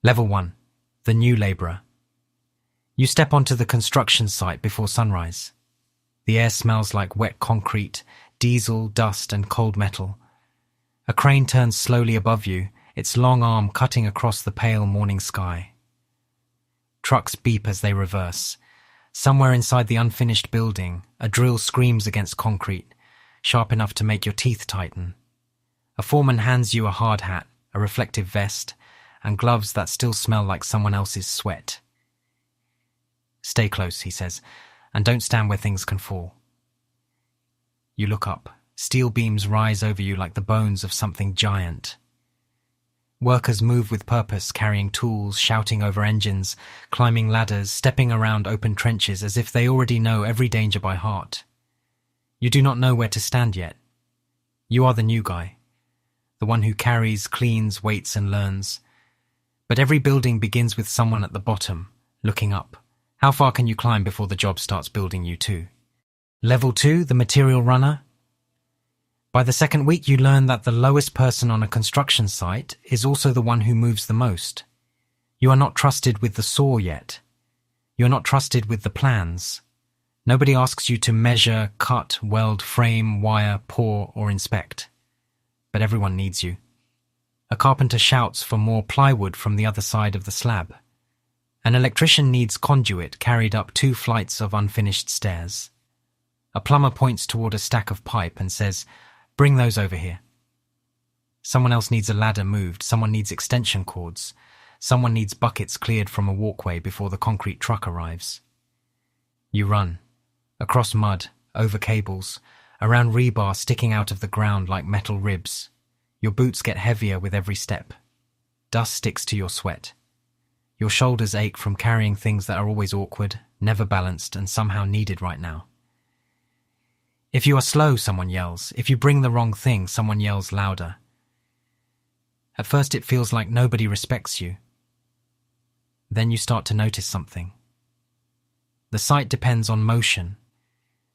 Level 1. The new labourer. You step onto the construction site before sunrise. The air smells like wet concrete, diesel, dust and cold metal. A crane turns slowly above you, its long arm cutting across the pale morning sky. Trucks beep as they reverse. Somewhere inside the unfinished building, a drill screams against concrete, sharp enough to make your teeth tighten. A foreman hands you a hard hat, a reflective vest, and gloves that still smell like someone else's sweat. "Stay close," he says, "and don't stand where things can fall." You look up. Steel beams rise over you like the bones of something giant. Workers move with purpose, carrying tools, shouting over engines, climbing ladders, stepping around open trenches as if they already know every danger by heart. You do not know where to stand yet. You are the new guy, the one who carries, cleans, waits and learns. But every building begins with someone at the bottom, looking up. How far can you climb before the job starts building you too? Level 2, the material runner. By the second week, you learn that the lowest person on a construction site is also the one who moves the most. You are not trusted with the saw yet. You are not trusted with the plans. Nobody asks you to measure, cut, weld, frame, wire, pour, or inspect. But everyone needs you. A carpenter shouts for more plywood from the other side of the slab. An electrician needs conduit carried up 2 flights of unfinished stairs. A plumber points toward a stack of pipe and says, "Bring those over here." Someone else needs a ladder moved, someone needs extension cords, someone needs buckets cleared from a walkway before the concrete truck arrives. You run, across mud, over cables, around rebar sticking out of the ground like metal ribs. Your boots get heavier with every step. Dust sticks to your sweat. Your shoulders ache from carrying things that are always awkward, never balanced, and somehow needed right now. If you are slow, someone yells. If you bring the wrong thing, someone yells louder. At first it feels like nobody respects you. Then you start to notice something. The site depends on motion.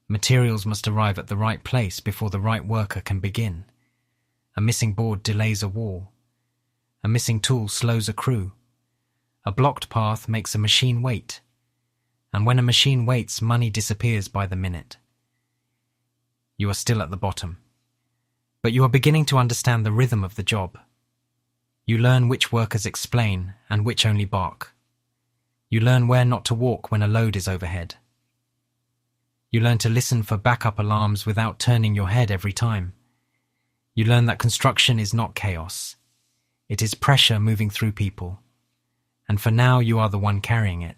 Materials must arrive at the right place before the right worker can begin. A missing board delays a wall. A missing tool slows a crew. A blocked path makes a machine wait. And when a machine waits, money disappears by the minute. You are still at the bottom. But you are beginning to understand the rhythm of the job. You learn which workers explain and which only bark. You learn where not to walk when a load is overhead. You learn to listen for backup alarms without turning your head every time. You learn that construction is not chaos. It is pressure moving through people. And for now, you are the one carrying it.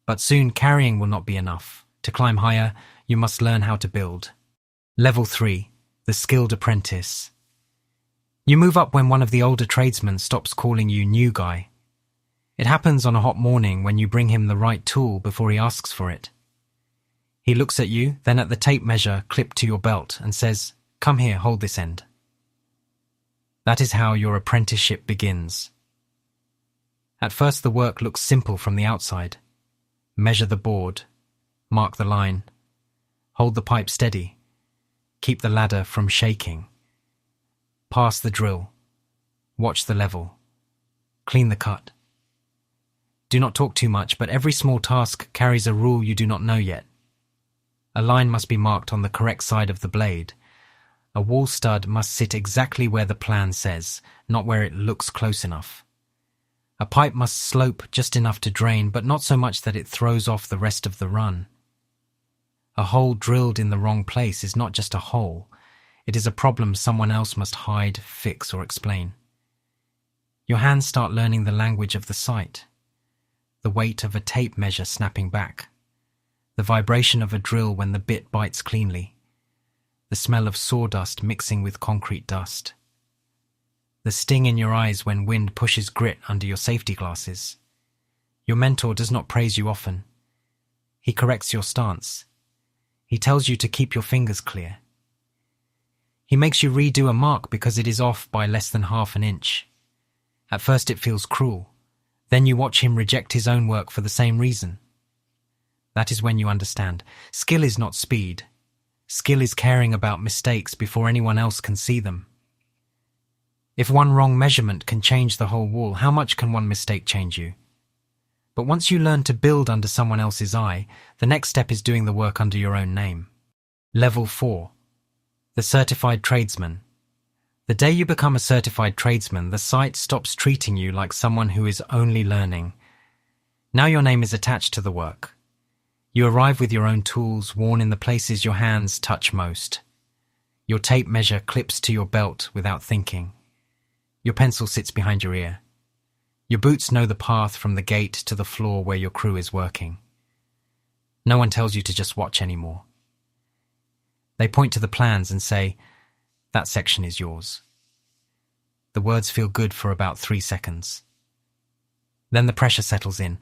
But soon, carrying will not be enough. To climb higher, you must learn how to build. Level 3, the skilled apprentice. You move up when one of the older tradesmen stops calling you new guy. It happens on a hot morning when you bring him the right tool before he asks for it. He looks at you, then at the tape measure clipped to your belt and says, "Come here, hold this end." That is how your apprenticeship begins. At first the work looks simple from the outside. Measure the board, mark the line, hold the pipe steady, keep the ladder from shaking, pass the drill, watch the level, clean the cut. Do not talk too much, but every small task carries a rule you do not know yet. A line must be marked on the correct side of the blade. A wall stud must sit exactly where the plan says, not where it looks close enough. A pipe must slope just enough to drain, but not so much that it throws off the rest of the run. A hole drilled in the wrong place is not just a hole. It is a problem someone else must hide, fix, or explain. Your hands start learning the language of the site. The weight of a tape measure snapping back. The vibration of a drill when the bit bites cleanly. The smell of sawdust mixing with concrete dust. The sting in your eyes when wind pushes grit under your safety glasses. Your mentor does not praise you often. He corrects your stance. He tells you to keep your fingers clear. He makes you redo a mark because it is off by less than half an inch. At first it feels cruel. Then you watch him reject his own work for the same reason. That is when you understand. Skill is not speed. Skill is caring about mistakes before anyone else can see them. If one wrong measurement can change the whole wall, how much can one mistake change you? But once you learn to build under someone else's eye, the next step is doing the work under your own name. Level 4. The certified tradesman. The day you become a certified tradesman, the site stops treating you like someone who is only learning. Now your name is attached to the work. You arrive with your own tools worn in the places your hands touch most. Your tape measure clips to your belt without thinking. Your pencil sits behind your ear. Your boots know the path from the gate to the floor where your crew is working. No one tells you to just watch anymore. They point to the plans and say, "That section is yours." The words feel good for about 3 seconds. Then the pressure settles in.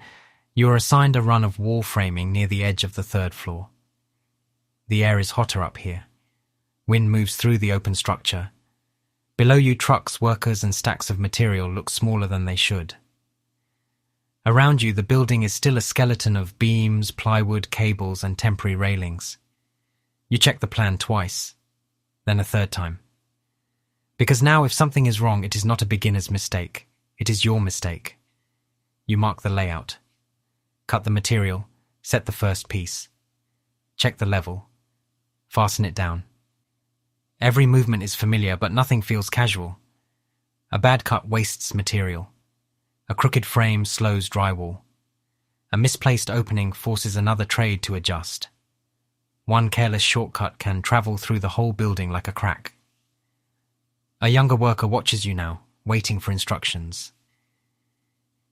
You are assigned a run of wall framing near the edge of the 3rd floor. The air is hotter up here. Wind moves through the open structure. Below you, trucks, workers, and stacks of material look smaller than they should. Around you, the building is still a skeleton of beams, plywood, cables, and temporary railings. You check the plan twice, then a 3rd time. Because now if something is wrong, it is not a beginner's mistake. It is your mistake. You mark the layout. Cut the material, set the first piece. Check the level. Fasten it down. Every movement is familiar, but nothing feels casual. A bad cut wastes material. A crooked frame slows drywall. A misplaced opening forces another trade to adjust. One careless shortcut can travel through the whole building like a crack. A younger worker watches you now, waiting for instructions.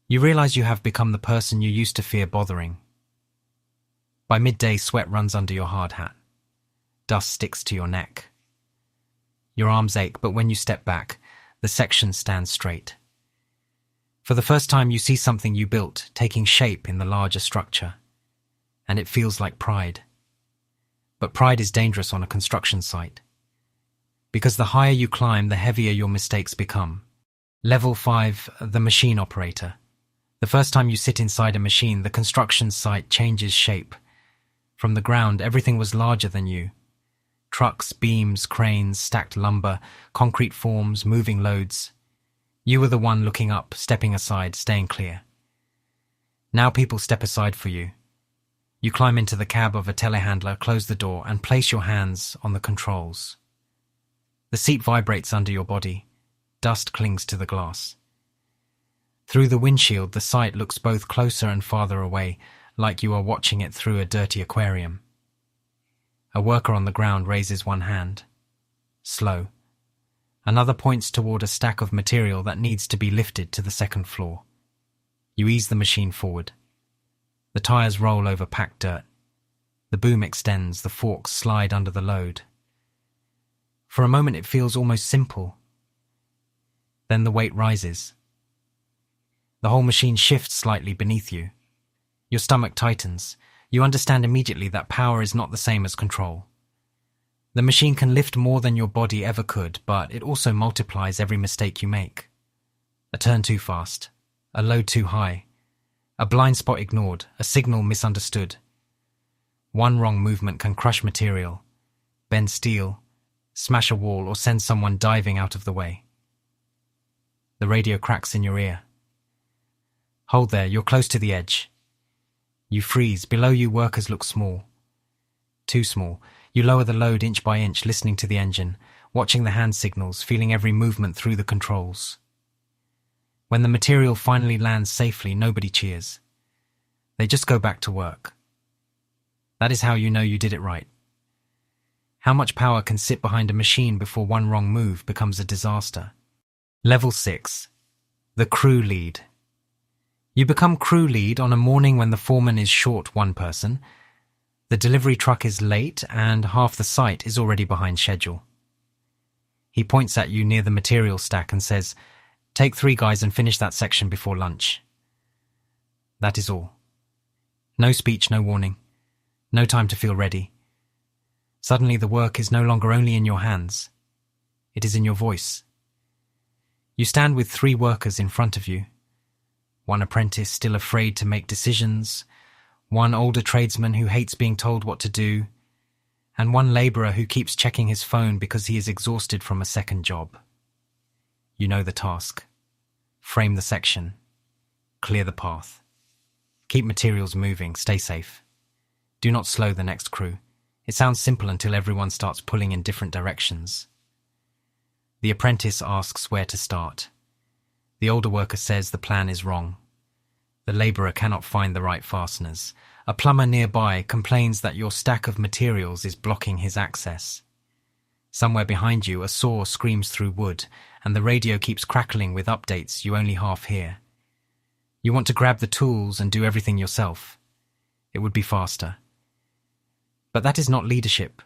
You realize you have become the person you used to fear bothering. By midday, sweat runs under your hard hat. Dust sticks to your neck. Your arms ache, but when you step back, the section stands straight. For the first time, you see something you built taking shape in the larger structure, and it feels like pride. But pride is dangerous on a construction site. Because the higher you climb, the heavier your mistakes become. Level 5, the machine operator. The first time you sit inside a machine, the construction site changes shape. From the ground, everything was larger than you. Trucks, beams, cranes, stacked lumber, concrete forms, moving loads. You were the one looking up, stepping aside, staying clear. Now people step aside for you. You climb into the cab of a telehandler, close the door, and place your hands on the controls. The seat vibrates under your body. Dust clings to the glass. Through the windshield, the site looks both closer and farther away, like you are watching it through a dirty aquarium. A worker on the ground raises one hand. Slow. Another points toward a stack of material that needs to be lifted to the 2nd floor. You ease the machine forward. The tires roll over packed dirt. The boom extends, the forks slide under the load. For a moment it feels almost simple. Then the weight rises. The whole machine shifts slightly beneath you. Your stomach tightens. You understand immediately that power is not the same as control. The machine can lift more than your body ever could, but it also multiplies every mistake you make. A turn too fast, a load too high, a blind spot ignored, a signal misunderstood. One wrong movement can crush material, bend steel, smash a wall, or send someone diving out of the way. The radio cracks in your ear. Hold there, you're close to the edge. You freeze. Below you, workers look small. Too small. You lower the load inch by inch, listening to the engine, watching the hand signals, feeling every movement through the controls. When the material finally lands safely, nobody cheers. They just go back to work. That is how you know you did it right. How much power can sit behind a machine before one wrong move becomes a disaster? Level 6. The crew lead. You become crew lead on a morning when the foreman is short one person, the delivery truck is late, and half the site is already behind schedule. He points at you near the material stack and says, "Take 3 guys and finish that section before lunch." That is all. No speech, no warning. No time to feel ready. Suddenly the work is no longer only in your hands. It is in your voice. You stand with 3 workers in front of you. One apprentice still afraid to make decisions, one older tradesman who hates being told what to do, and one labourer who keeps checking his phone because he is exhausted from a second job. You know the task. Frame the section. Clear the path. Keep materials moving, stay safe. Do not slow the next crew. It sounds simple until everyone starts pulling in different directions. The apprentice asks where to start. The older worker says the plan is wrong. The labourer cannot find the right fasteners. A plumber nearby complains that your stack of materials is blocking his access. Somewhere behind you, a saw screams through wood, and the radio keeps crackling with updates you only half hear. You want to grab the tools and do everything yourself. It would be faster. But that is not leadership.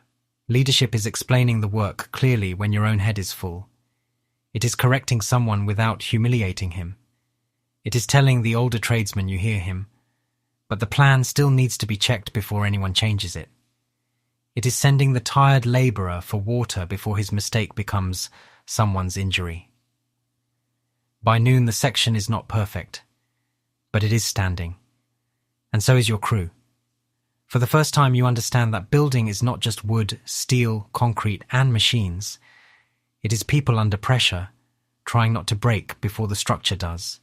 Leadership is explaining the work clearly when your own head is full. It is correcting someone without humiliating him. It is telling the older tradesman you hear him, but the plan still needs to be checked before anyone changes it. It is sending the tired labourer for water before his mistake becomes someone's injury. By noon, the section is not perfect, but it is standing. And so is your crew. For the first time, you understand that building is not just wood, steel, concrete, and machines. It is people under pressure, trying not to break before the structure does.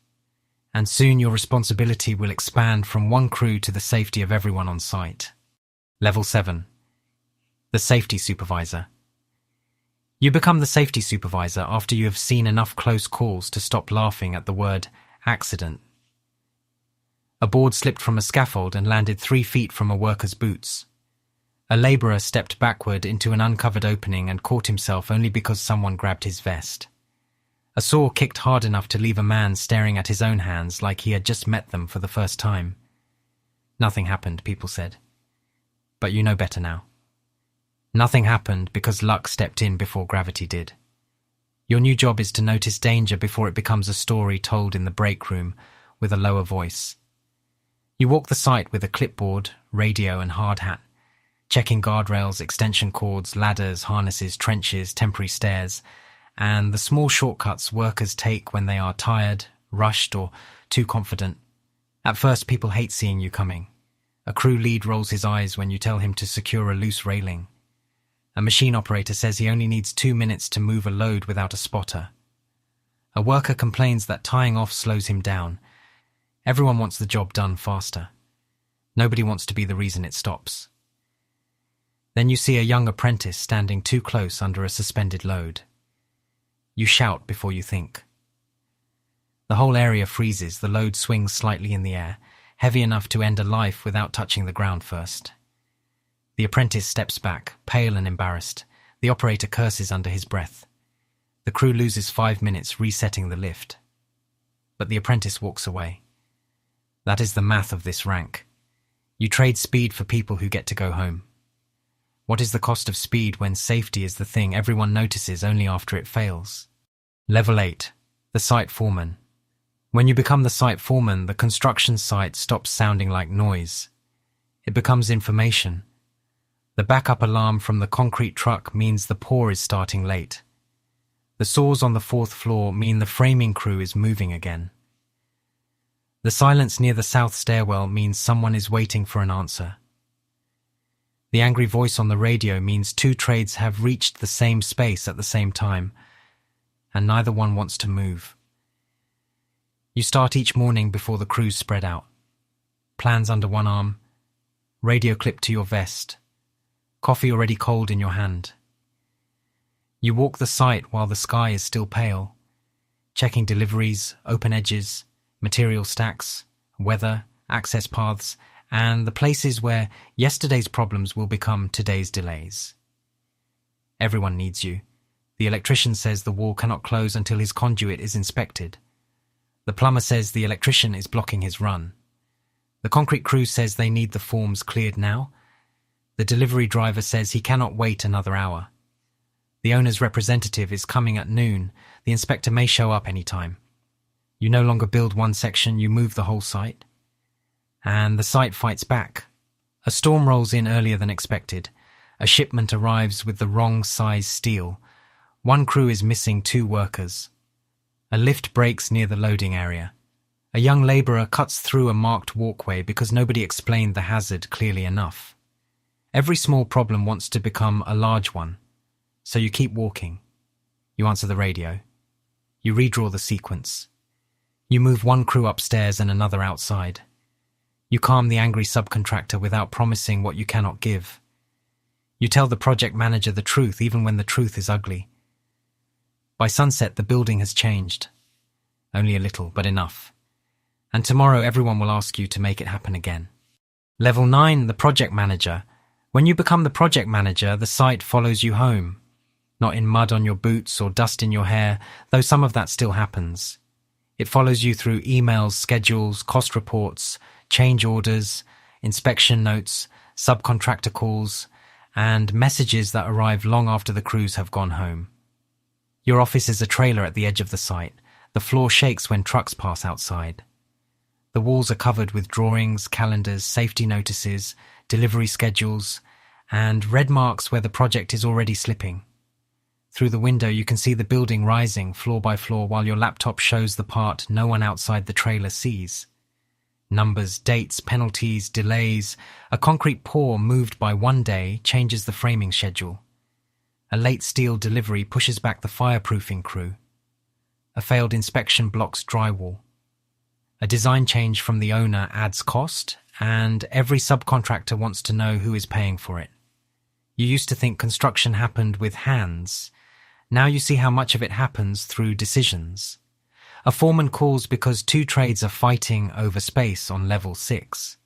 And soon your responsibility will expand from one crew to the safety of everyone on site. Level 7. The safety supervisor. You become the safety supervisor after you have seen enough close calls to stop laughing at the word accident. A board slipped from a scaffold and landed 3 feet from a worker's boots. A labourer stepped backward into an uncovered opening and caught himself only because someone grabbed his vest. A saw kicked hard enough to leave a man staring at his own hands like he had just met them for the first time. Nothing happened, people said. But you know better now. Nothing happened because luck stepped in before gravity did. Your new job is to notice danger before it becomes a story told in the break room with a lower voice. You walk the site with a clipboard, radio and hard hat, checking guardrails, extension cords, ladders, harnesses, trenches, temporary stairs, and the small shortcuts workers take when they are tired, rushed, or too confident. At first, people hate seeing you coming. A crew lead rolls his eyes when you tell him to secure a loose railing. A machine operator says he only needs 2 minutes to move a load without a spotter. A worker complains that tying off slows him down. Everyone wants the job done faster. Nobody wants to be the reason it stops. Then you see a young apprentice standing too close under a suspended load. You shout before you think. The whole area freezes, the load swings slightly in the air, heavy enough to end a life without touching the ground first. The apprentice steps back, pale and embarrassed. The operator curses under his breath. The crew loses 5 minutes resetting the lift. But the apprentice walks away. That is the math of this rank. You trade speed for people who get to go home. What is the cost of speed when safety is the thing everyone notices only after it fails? Level 8. The site foreman. When you become the site foreman, the construction site stops sounding like noise. It becomes information. The backup alarm from the concrete truck means the pour is starting late. The saws on the 4th floor mean the framing crew is moving again. The silence near the south stairwell means someone is waiting for an answer. The angry voice on the radio means 2 trades have reached the same space at the same time, and neither one wants to move. You start each morning before the crews spread out. Plans under one arm, radio clipped to your vest, coffee already cold in your hand. You walk the site while the sky is still pale, checking deliveries, open edges, material stacks, weather, access paths, and the places where yesterday's problems will become today's delays. Everyone needs you. The electrician says the wall cannot close until his conduit is inspected. The plumber says the electrician is blocking his run. The concrete crew says they need the forms cleared now. The delivery driver says he cannot wait another hour. The owner's representative is coming at noon. The inspector may show up any time. You no longer build one section, you move the whole site. And the site fights back. A storm rolls in earlier than expected. A shipment arrives with the wrong size steel. One crew is missing 2 workers. A lift breaks near the loading area. A young labourer cuts through a marked walkway because nobody explained the hazard clearly enough. Every small problem wants to become a large one. So you keep walking. You answer the radio. You redraw the sequence. You move one crew upstairs and another outside. You calm the angry subcontractor without promising what you cannot give. You tell the project manager the truth even when the truth is ugly. By sunset, the building has changed. Only a little, but enough. And tomorrow everyone will ask you to make it happen again. Level 9, the project manager. When you become the project manager, the site follows you home. Not in mud on your boots or dust in your hair, though some of that still happens. It follows you through emails, schedules, cost reports, change orders, inspection notes, subcontractor calls, and messages that arrive long after the crews have gone home. Your office is a trailer at the edge of the site. The floor shakes when trucks pass outside. The walls are covered with drawings, calendars, safety notices, delivery schedules, and red marks where the project is already slipping. Through the window you can see the building rising floor by floor while your laptop shows the part no one outside the trailer sees. Numbers, dates, penalties, delays. A concrete pour moved by one day changes the framing schedule. A late steel delivery pushes back the fireproofing crew. A failed inspection blocks drywall. A design change from the owner adds cost, and every subcontractor wants to know who is paying for it. You used to think construction happened with hands. Now you see how much of it happens through decisions. A foreman calls because two trades are fighting over space on level 6.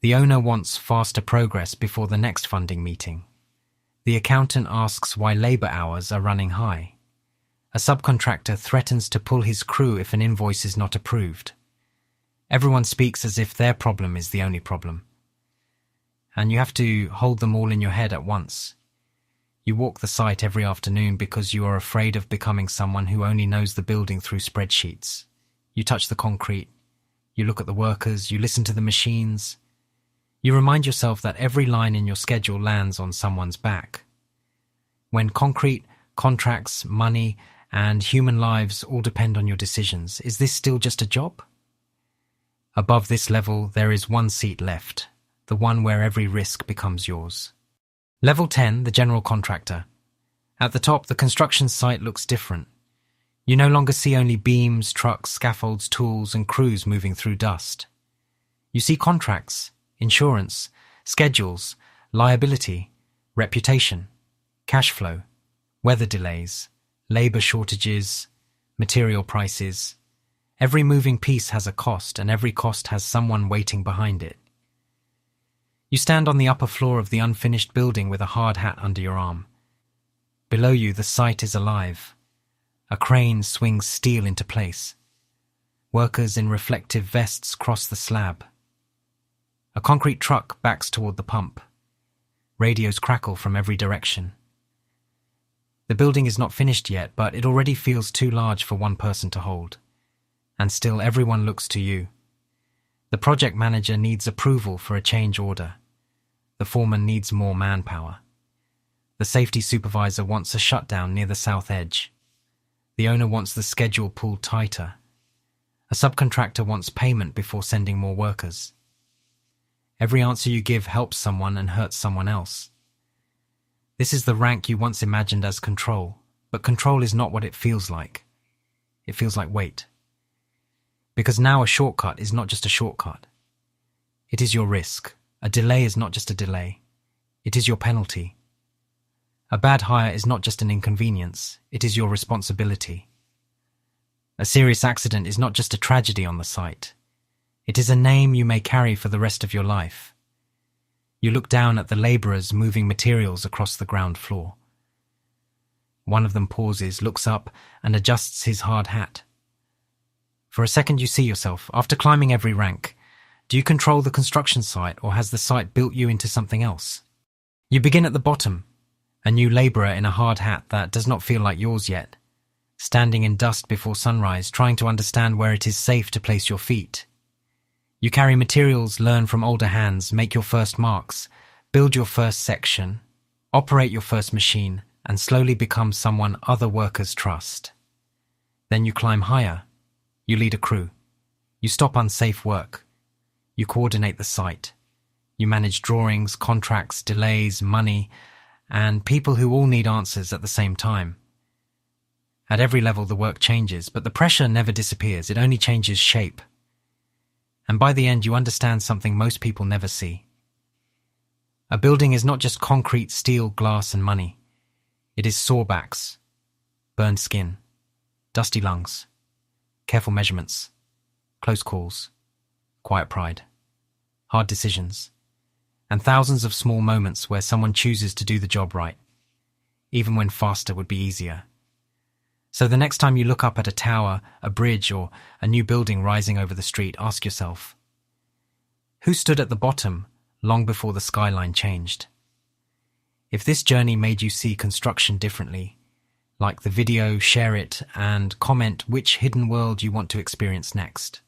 The owner wants faster progress before the next funding meeting. The accountant asks why labor hours are running high. A subcontractor threatens to pull his crew if an invoice is not approved. Everyone speaks as if their problem is the only problem. And you have to hold them all in your head at once. You walk the site every afternoon because you are afraid of becoming someone who only knows the building through spreadsheets. You touch the concrete. You look at the workers. You listen to the machines. You remind yourself that every line in your schedule lands on someone's back. When concrete, contracts, money, and human lives all depend on your decisions, is this still just a job? Above this level, there is one seat left, the one where every risk becomes yours. Level 10, the general contractor. At the top, the construction site looks different. You no longer see only beams, trucks, scaffolds, tools, and crews moving through dust. You see contracts, insurance, schedules, liability, reputation, cash flow, weather delays, labor shortages, material prices. Every moving piece has a cost, and every cost has someone waiting behind it. You stand on the upper floor of the unfinished building with a hard hat under your arm. Below you, the site is alive. A crane swings steel into place. Workers in reflective vests cross the slab. A concrete truck backs toward the pump. Radios crackle from every direction. The building is not finished yet, but it already feels too large for one person to hold. And still everyone looks to you. The project manager needs approval for a change order. The foreman needs more manpower. The safety supervisor wants a shutdown near the south edge. The owner wants the schedule pulled tighter. A subcontractor wants payment before sending more workers. Every answer you give helps someone and hurts someone else. This is the rank you once imagined as control, but control is not what it feels like. It feels like weight. Because now a shortcut is not just a shortcut. It is your risk. A delay is not just a delay. It is your penalty. A bad hire is not just an inconvenience. It is your responsibility. A serious accident is not just a tragedy on the site. It is a name you may carry for the rest of your life. You look down at the labourers moving materials across the ground floor. One of them pauses, looks up, and adjusts his hard hat. For a second you see yourself, after climbing every rank. Do you control the construction site, or has the site built you into something else? You begin at the bottom, a new labourer in a hard hat that does not feel like yours yet, standing in dust before sunrise, trying to understand where it is safe to place your feet. You carry materials, learn from older hands, make your first marks, build your first section, operate your first machine, and slowly become someone other workers trust. Then you climb higher. You lead a crew. You stop unsafe work. You coordinate the site. You manage drawings, contracts, delays, money, and people who all need answers at the same time. At every level the work changes, but the pressure never disappears, it only changes shape. And by the end you understand something most people never see. A building is not just concrete, steel, glass and money. It is sawbacks, burned skin, dusty lungs, careful measurements, close calls, quiet pride, hard decisions, and thousands of small moments where someone chooses to do the job right, even when faster would be easier. So the next time you look up at a tower, a bridge, or a new building rising over the street, ask yourself, who stood at the bottom long before the skyline changed? If this journey made you see construction differently, like the video, share it, and comment which hidden world you want to experience next.